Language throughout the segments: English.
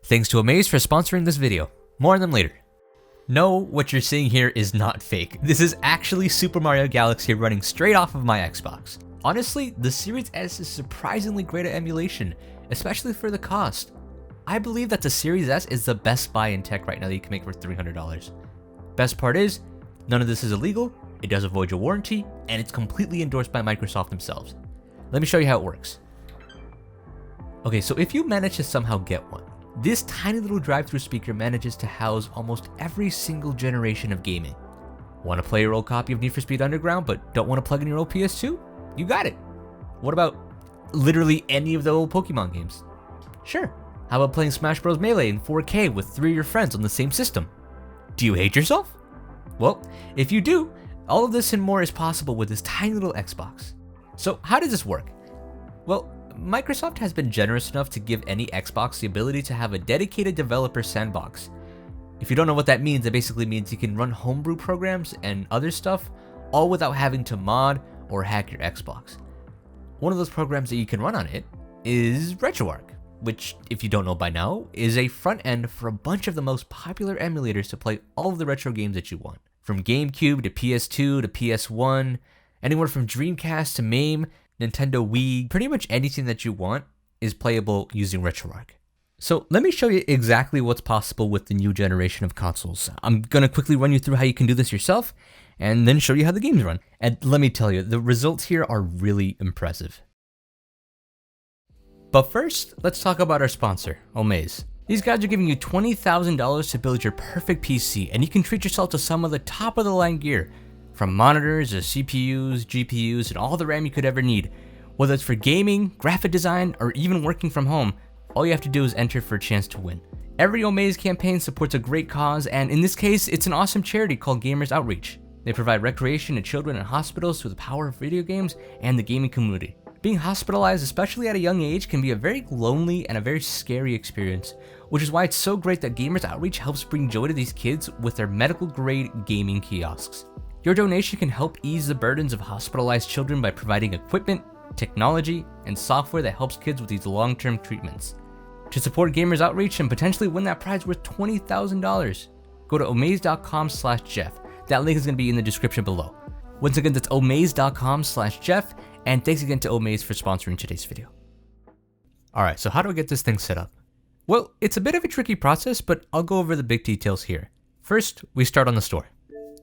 Thanks to Omaze for sponsoring this video. More on them later. No, what you're seeing here is not fake. This is actually Super Mario Galaxy running straight off of my Xbox. Honestly, the Series S is surprisingly great at emulation, especially for the cost. I believe that the Series S is the best buy in tech right now that you can make for $300. Best part is, none of this is illegal, it doesn't void your warranty, and it's completely endorsed by Microsoft themselves. Let me show you how it works. Okay, so if you manage to somehow get one, this tiny little drive-through speaker manages to house almost every single generation of gaming. Want to play your old copy of Need for Speed Underground but don't want to plug in your old PS2? You got it. What about literally any of the old Pokemon games? Sure. How about playing Smash Bros. Melee in 4K with 3 of your friends on the same system? Do you hate yourself? Well, if you do, all of this and more is possible with this tiny little Xbox. So how does this work? Well, Microsoft has been generous enough to give any Xbox the ability to have a dedicated developer sandbox. If you don't know what that means, it basically means you can run homebrew programs and other stuff, all without having to mod or hack your Xbox. One of those programs that you can run on it is Retroarch, which, if you don't know by now, is a front end for a bunch of the most popular emulators to play all of the retro games that you want. From GameCube to PS2 to PS1, anywhere from Dreamcast to MAME, Nintendo Wii, pretty much anything that you want is playable using Retroarch. So let me show you exactly what's possible with the new generation of consoles. I'm gonna quickly run you through how you can do this yourself, and then show you how the games run. And let me tell you, the results here are really impressive. But first, let's talk about our sponsor, Omaze. These guys are giving you $20,000 to build your perfect PC, and you can treat yourself to some of the top of the line gear, from monitors to CPUs, GPUs, and all the RAM you could ever need. Whether it's for gaming, graphic design, or even working from home, all you have to do is enter for a chance to win. Every Omaze campaign supports a great cause, and in this case, it's an awesome charity called Gamers Outreach. They provide recreation to children in hospitals through the power of video games and the gaming community. Being hospitalized, especially at a young age, can be a very lonely and a very scary experience, which is why it's so great that Gamers Outreach helps bring joy to these kids with their medical-grade gaming kiosks. Your donation can help ease the burdens of hospitalized children by providing equipment, technology, and software that helps kids with these long-term treatments. To support Gamers Outreach and potentially win that prize worth $20,000, go to omaze.com/Jeff. That link is going to be in the description below. Once again, that's omaze.com/Jeff, and thanks again to Omaze for sponsoring today's video. Alright, so how do I get this thing set up? Well, it's a bit of a tricky process, but I'll go over the big details here. First, we start on the store.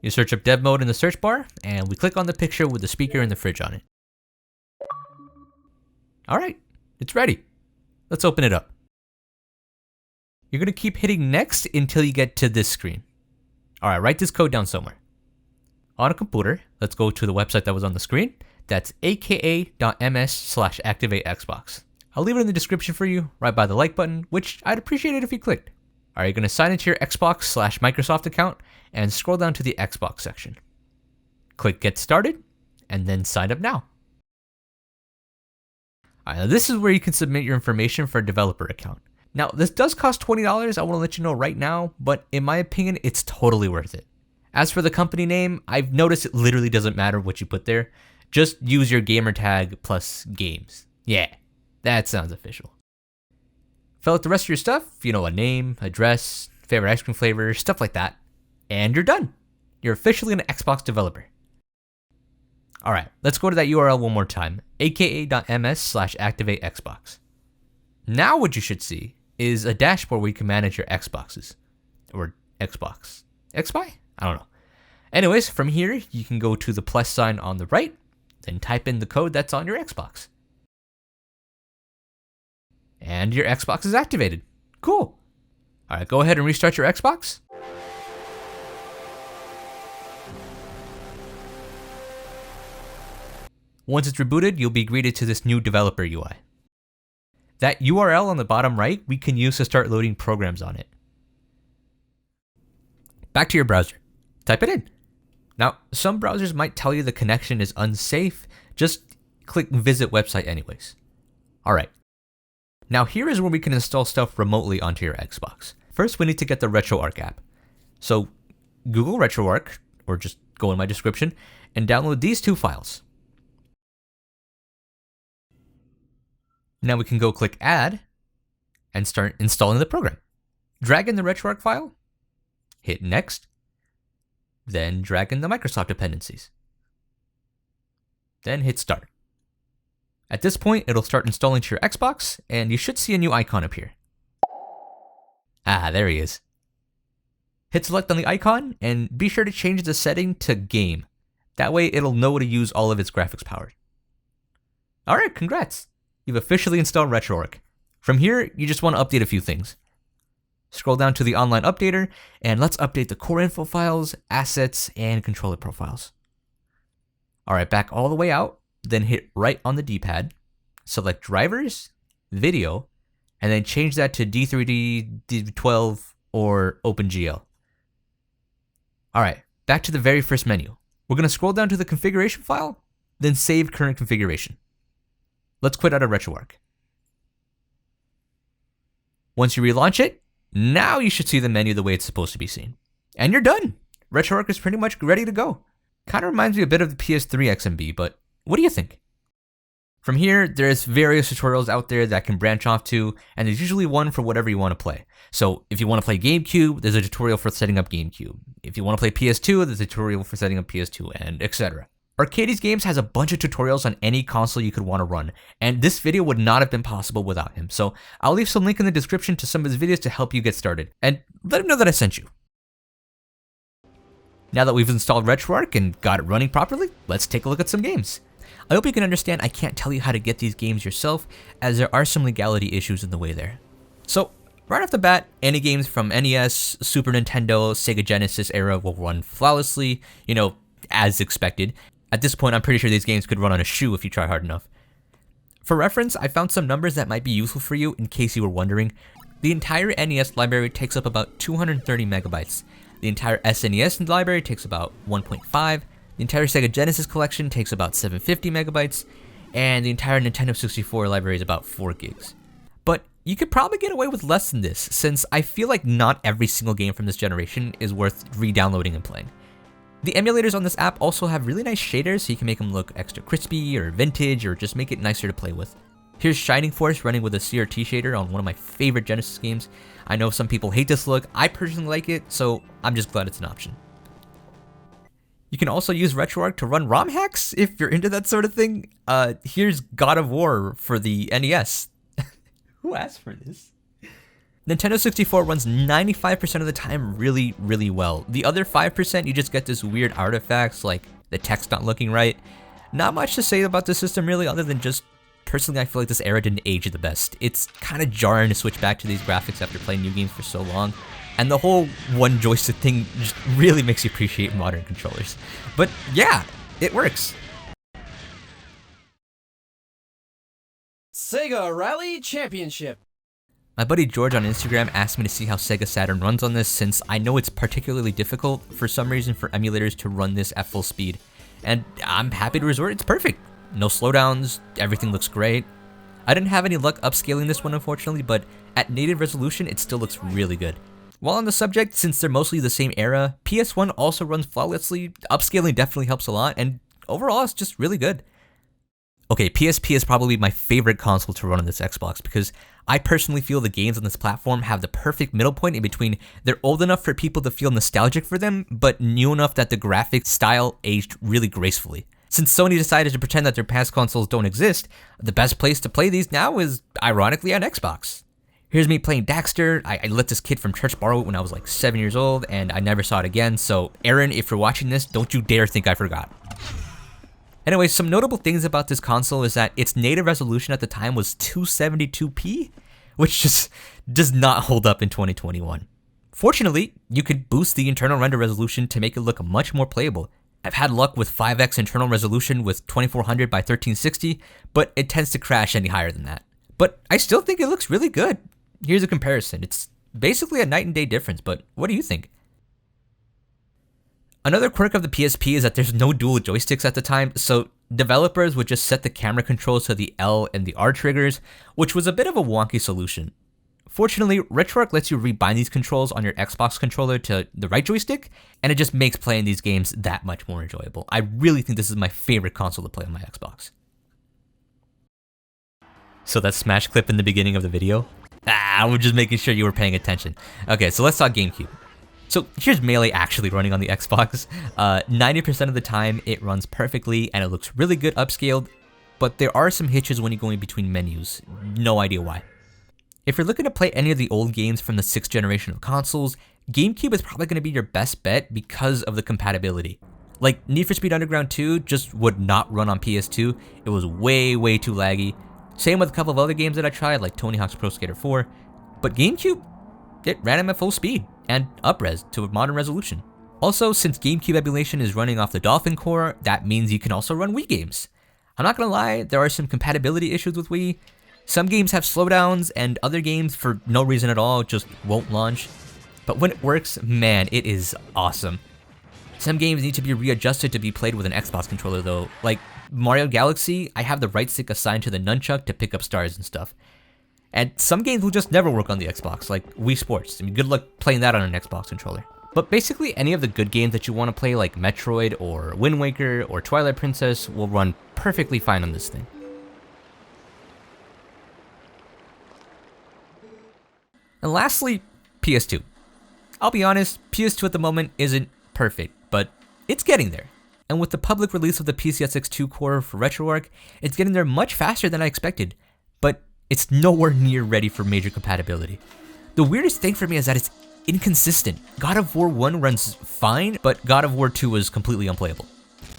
You search up dev mode in the search bar, and we click on the picture with the speaker and the fridge on it. Alright, it's ready. Let's open it up. You're going to keep hitting next until you get to this screen. Alright, write this code down somewhere. On a computer, let's go to the website that was on the screen. That's aka.ms/activateXbox. I'll leave it in the description for you, right by the like button, which I'd appreciate it if you clicked. Alright, you're going to sign into your Xbox/Microsoft account and scroll down to the Xbox section. Click Get Started, and then sign up now. Alright, now this is where you can submit your information for a developer account. Now, this does cost $20, I want to let you know right now, but in my opinion, it's totally worth it. As for the company name, I've noticed it literally doesn't matter what you put there. Just use your gamer tag plus games. Yeah, that sounds official. Fill out the rest of your stuff, a name, address, favorite ice cream flavor, stuff like that, and you're done. You're officially an Xbox developer. Alright, let's go to that URL one more time, aka.ms/activateXbox. Now what you should see is a dashboard where you can manage your Xboxes. Or Xbox. XBuy? I don't know. Anyways, from here, you can go to the plus sign on the right, then type in the code that's on your Xbox. And your Xbox is activated. Cool. Alright, go ahead and restart your Xbox. Once it's rebooted, you'll be greeted to this new developer UI. That URL on the bottom right, we can use to start loading programs on it. Back to your browser. Type it in. Now, some browsers might tell you the connection is unsafe. Just click visit website anyways. Alright. Now here is where we can install stuff remotely onto your Xbox. First, we need to get the Retroarch app. So Google Retroarch, or just go in my description, and download these two files. Now we can go click Add and start installing the program. Drag in the Retroarch file, hit next, then drag in the Microsoft dependencies. Then hit start. At this point, it'll start installing to your Xbox, and you should see a new icon appear. Ah, there he is. Hit select on the icon, and be sure to change the setting to game. That way, it'll know to use all of its graphics power. Alright, congrats! You've officially installed Retroarch. From here, you just want to update a few things. Scroll down to the online updater, and let's update the core info files, assets, and controller profiles. Alright, back all the way out, then hit right on the D-pad, select drivers, video, and then change that to D3D, D12, or OpenGL. Alright, back to the very first menu. We're going to scroll down to the configuration file, then save current configuration. Let's quit out of Retroarch. Once you relaunch it, now you should see the menu the way it's supposed to be seen. And you're done! Retroarch is pretty much ready to go. Kind of reminds me a bit of the PS3 XMB, but what do you think? From here, there's various tutorials out there that can branch off to, and there's usually one for whatever you want to play. So if you want to play GameCube, there's a tutorial for setting up GameCube. If you want to play PS2, there's a tutorial for setting up PS2, and etc. Arcades Games has a bunch of tutorials on any console you could want to run, and this video would not have been possible without him. So I'll leave some link in the description to some of his videos to help you get started, and let him know that I sent you. Now that we've installed Retroarch and got it running properly, let's take a look at some games. I hope you can understand I can't tell you how to get these games yourself, as there are some legality issues in the way there. So, right off the bat, any games from NES, Super Nintendo, Sega Genesis era will run flawlessly, as expected. At this point, I'm pretty sure these games could run on a shoe if you try hard enough. For reference, I found some numbers that might be useful for you in case you were wondering. The entire NES library takes up about 230 megabytes. The entire SNES library takes about 1.5. The entire Sega Genesis collection takes about 750 megabytes, and the entire Nintendo 64 library is about 4 gigs. But you could probably get away with less than this, since I feel like not every single game from this generation is worth re-downloading and playing. The emulators on this app also have really nice shaders, so you can make them look extra crispy or vintage, or just make it nicer to play with. Here's Shining Force running with a CRT shader on one of my favorite Genesis games. I know some people hate this look, I personally like it, so I'm just glad it's an option. You can also use Retroarch to run ROM hacks if you're into that sort of thing. Here's God of War for the NES. Who asked for this? Nintendo 64 runs 95% of the time really, really well. The other 5%, you just get this weird artifacts like the text not looking right. Not much to say about the system really, other than just personally I feel like this era didn't age the best. It's kind of jarring to switch back to these graphics after playing new games for so long. And the whole one joystick thing just really makes you appreciate modern controllers. But yeah, it works. Sega Rally Championship. My buddy George on Instagram asked me to see how Sega Saturn runs on this, since I know it's particularly difficult for some reason for emulators to run this at full speed. And I'm happy to resort, it's perfect. No slowdowns, everything looks great. I didn't have any luck upscaling this one unfortunately, but at native resolution it still looks really good. While on the subject, since they're mostly the same era, PS1 also runs flawlessly, upscaling definitely helps a lot, and overall it's just really good. Okay, PSP is probably my favorite console to run on this Xbox because I personally feel the games on this platform have the perfect middle point in between. They're old enough for people to feel nostalgic for them, but new enough that the graphics style aged really gracefully. Since Sony decided to pretend that their past consoles don't exist, the best place to play these now is, ironically, on Xbox. Here's me playing Daxter. I let this kid from church borrow it when I was like 7 years old, and I never saw it again, so Aaron, if you're watching this, don't you dare think I forgot. Anyway, some notable things about this console is that its native resolution at the time was 272p, which just does not hold up in 2021. Fortunately, you could boost the internal render resolution to make it look much more playable. I've had luck with 5x internal resolution with 2400 by 1360, but it tends to crash any higher than that. But I still think it looks really good. Here's a comparison. It's basically a night and day difference, but what do you think? Another quirk of the PSP is that there's no dual joysticks at the time, so developers would just set the camera controls to the L and the R triggers, which was a bit of a wonky solution. Fortunately, Retroarch lets you rebind these controls on your Xbox controller to the right joystick, and it just makes playing these games that much more enjoyable. I really think this is my favorite console to play on my Xbox. So that smash clip in the beginning of the video, I was just making sure you were paying attention. Okay, so let's talk GameCube. So here's Melee actually running on the Xbox. 90% of the time it runs perfectly and it looks really good upscaled, but there are some hitches when you're going between menus. No idea why. If you're looking to play any of the old games from the 6th generation of consoles, GameCube is probably going to be your best bet because of the compatibility. Like Need for Speed Underground 2 just would not run on PS2. It was way too laggy. Same with a couple of other games that I tried like Tony Hawk's Pro Skater 4. But GameCube, it ran them at full speed and up-res to a modern resolution. Also, since GameCube emulation is running off the Dolphin core, that means you can also run Wii games. I'm not gonna lie, there are some compatibility issues with Wii. Some games have slowdowns and other games for no reason at all just won't launch. But when it works, man, it is awesome. Some games need to be readjusted to be played with an Xbox controller though. Like Mario Galaxy, I have the right stick assigned to the nunchuck to pick up stars and stuff. And some games will just never work on the Xbox, like Wii Sports. I mean, good luck playing that on an Xbox controller. But basically, any of the good games that you want to play, like Metroid or Wind Waker or Twilight Princess, will run perfectly fine on this thing. And lastly, PS2. I'll be honest, PS2 at the moment isn't perfect, but it's getting there. And with the public release of the PCSX2 core for Retroarch, it's getting there much faster than I expected. But it's nowhere near ready for major compatibility. The weirdest thing for me is that it's inconsistent. God of War 1 runs fine, but God of War 2 is completely unplayable.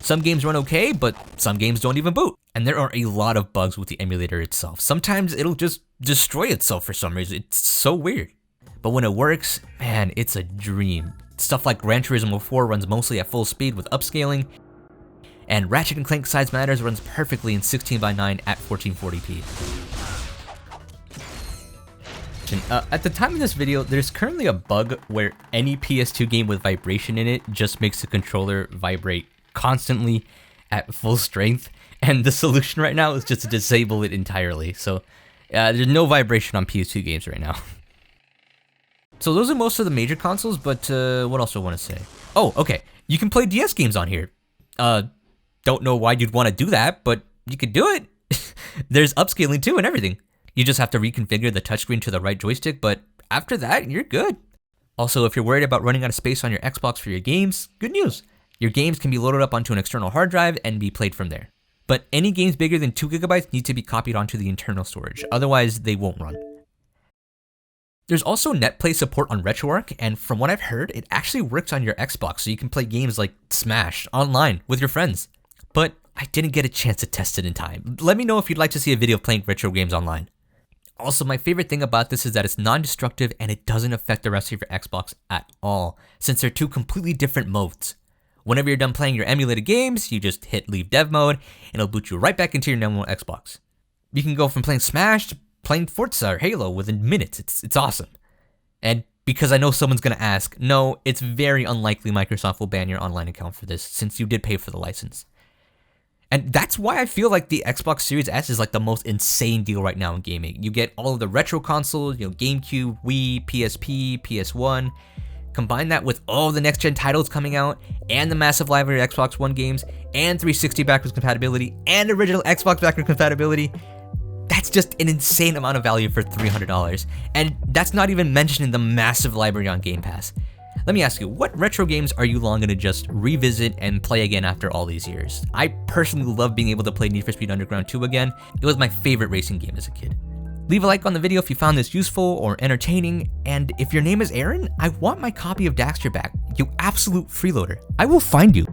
Some games run okay, but some games don't even boot. And there are a lot of bugs with the emulator itself. Sometimes it'll just destroy itself for some reason. It's so weird. But when it works, man, it's a dream. Stuff like Gran Turismo 4 runs mostly at full speed with upscaling, and Ratchet & Clank Size Matters runs perfectly in 16:9 at 1440p. At the time of this video, there's currently a bug where any PS2 game with vibration in it just makes the controller vibrate constantly at full strength, and the solution right now is just to disable it entirely. So there's no vibration on PS2 games right now. So those are most of the major consoles, but what else do I want to say? Oh, okay, you can play DS games on here. Don't know why you'd want to do that, but you could do it. There's upscaling too and everything. You just have to reconfigure the touchscreen to the right joystick, but after that, you're good. Also, if you're worried about running out of space on your Xbox for your games, good news. Your games can be loaded up onto an external hard drive and be played from there. But any games bigger than 2 GB need to be copied onto the internal storage, otherwise they won't run. There's also NetPlay support on Retroarch, and from what I've heard, it actually works on your Xbox, so you can play games like Smash online with your friends. But I didn't get a chance to test it in time. Let me know if you'd like to see a video of playing retro games online. Also, my favorite thing about this is that it's non-destructive and it doesn't affect the rest of your Xbox at all, since they're two completely different modes. Whenever you're done playing your emulated games, you just hit leave dev mode, and it'll boot you right back into your normal Xbox. You can go from playing Smash to playing Forza or Halo within minutes. It's awesome. And because I know someone's gonna ask, no, it's very unlikely Microsoft will ban your online account for this, since you did pay for the license. And that's why I feel like the Xbox Series S is like the most insane deal right now in gaming. You get all of the retro consoles, GameCube, Wii, PSP, PS1. Combine that with all the next-gen titles coming out, and the massive library of Xbox One games, and 360 backwards compatibility, and original Xbox backwards compatibility. That's just an insane amount of value for $300. And that's not even mentioning the massive library on Game Pass. Let me ask you, what retro games are you long gonna just revisit and play again after all these years? I personally love being able to play Need for Speed Underground 2 again. It was my favorite racing game as a kid. Leave a like on the video if you found this useful or entertaining, and if your name is Aaron, I want my copy of Daxter back, you absolute freeloader. I will find you.